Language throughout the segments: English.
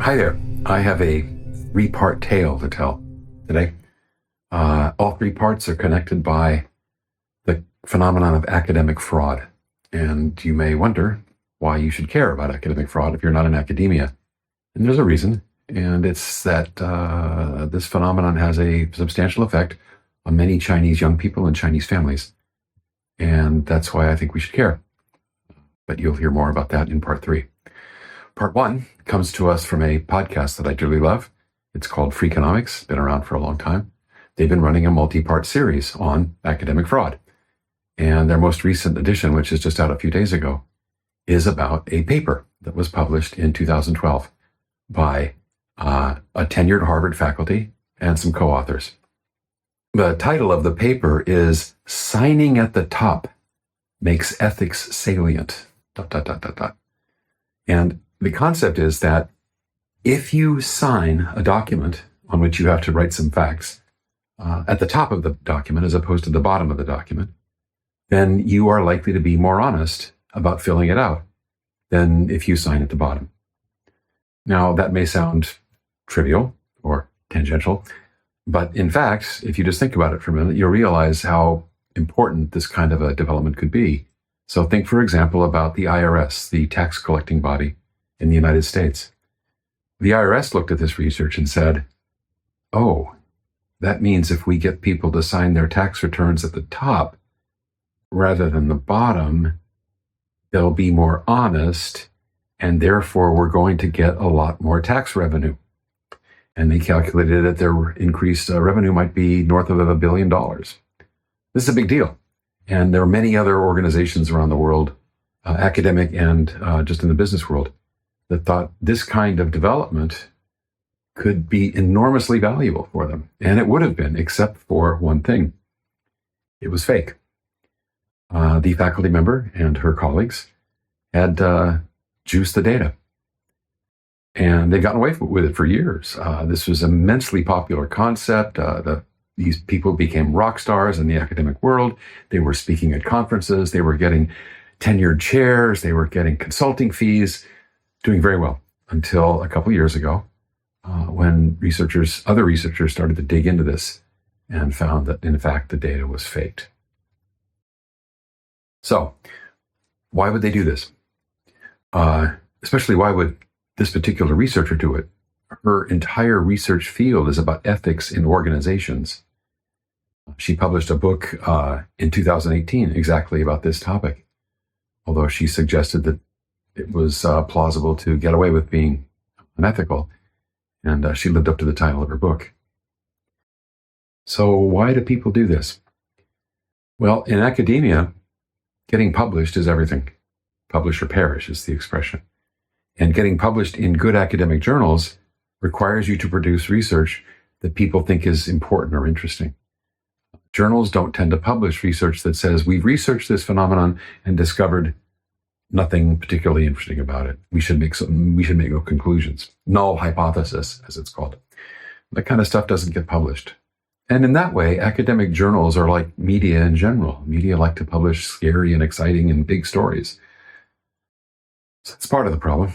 Hi there. I have a three-part tale to tell today. All three parts are connected by the phenomenon of academic fraud. And you may wonder why you should care about academic fraud if you're not in academia. And there's a reason, and it's that this phenomenon has a substantial effect on many Chinese young people and Chinese families. And that's why I think we should care. But you'll hear more about that in part three. Part one comes to us from a podcast that I dearly love. It's called Freakonomics, been around for a long time. They've been running a multi-part series on academic fraud. And their most recent edition, which is just out a few days ago, is about a paper that was published in 2012 by a tenured Harvard faculty and some co-authors. The title of the paper is "Signing at the Top Makes Ethics Salient." ... And the concept is that if you sign a document on which you have to write some facts at the top of the document as opposed to the bottom of the document, then you are likely to be more honest about filling it out than if you sign at the bottom. Now, that may sound trivial or tangential, but in fact, if you just think about it for a minute, you'll realize how important this kind of a development could be. So think, for example, about the IRS, the tax collecting body in the United States. The IRS looked at this research and said, oh, that means if we get people to sign their tax returns at the top rather than the bottom, they'll be more honest, and therefore we're going to get a lot more tax revenue. And they calculated that their increased revenue might be north of $1 billion. This is a big deal. And there are many other organizations around the world, academic and just in the business world, that thought this kind of development could be enormously valuable for them. And it would have been, except for one thing. It was fake. The faculty member and her colleagues had juiced the data. And they'd gotten away with it for years. This was an immensely popular concept. These people became rock stars in the academic world. They were speaking at conferences. They were getting tenured chairs. They were getting consulting fees, doing very well until a couple years ago when other researchers started to dig into this and found that, in fact, the data was faked. So why would they do this? Especially, why would this particular researcher do it? Her entire research field is about ethics in organizations. She published a book in 2018 exactly about this topic, although she suggested that it was plausible to get away with being unethical, and she lived up to the title of her book. So why do people do this? Well, in academia, getting published is everything. Publish or perish is the expression. And getting published in good academic journals requires you to produce research that people think is important or interesting. Journals don't tend to publish research that says, we've researched this phenomenon and discovered nothing particularly interesting about it. We should make no conclusions. Null hypothesis, as it's called. That kind of stuff doesn't get published. And in that way, academic journals are like media in general. Media like to publish scary and exciting and big stories. So that's part of the problem.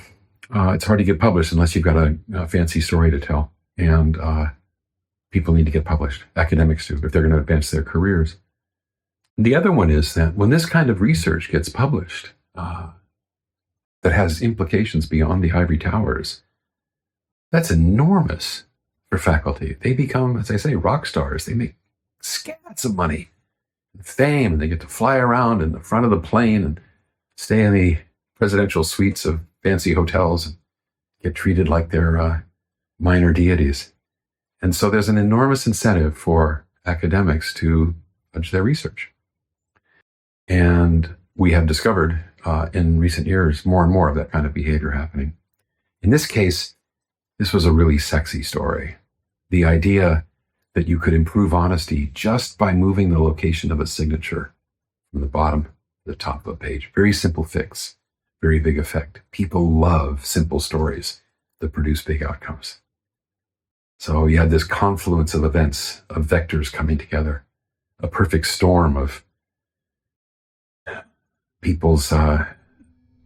It's hard to get published unless you've got a fancy story to tell. And people need to get published. Academics do, if they're going to advance their careers. The other one is that when this kind of research gets published, that has implications beyond the ivory towers, that's enormous for faculty. They become, as I say, rock stars. They make scats of money, fame, and they get to fly around in the front of the plane and stay in the presidential suites of fancy hotels and get treated like they're minor deities. And so there's an enormous incentive for academics to fudge their research. And we have discovered in recent years more and more of that kind of behavior happening. In this case, this was a really sexy story. The idea that you could improve honesty just by moving the location of a signature from the bottom to the top of a page. Very simple fix, very big effect. People love simple stories that produce big outcomes. So you had this confluence of events, of vectors coming together, a perfect storm of people's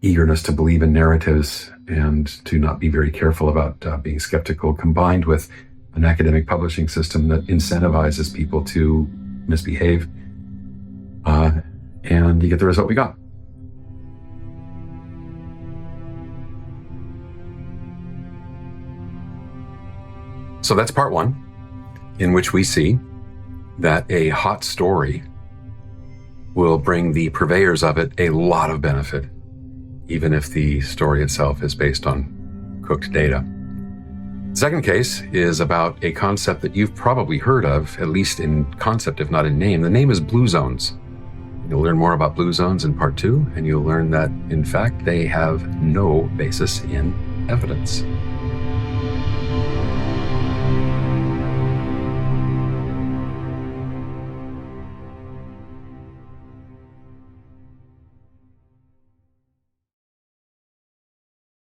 eagerness to believe in narratives and to not be very careful about being skeptical, combined with an academic publishing system that incentivizes people to misbehave. And you get the result we got. So that's part one, in which we see that a hot story will bring the purveyors of it a lot of benefit, even if the story itself is based on cooked data. The second case is about a concept that you've probably heard of, at least in concept, if not in name. The name is blue zones. You'll learn more about blue zones in part two, and you'll learn that, in fact, they have no basis in evidence.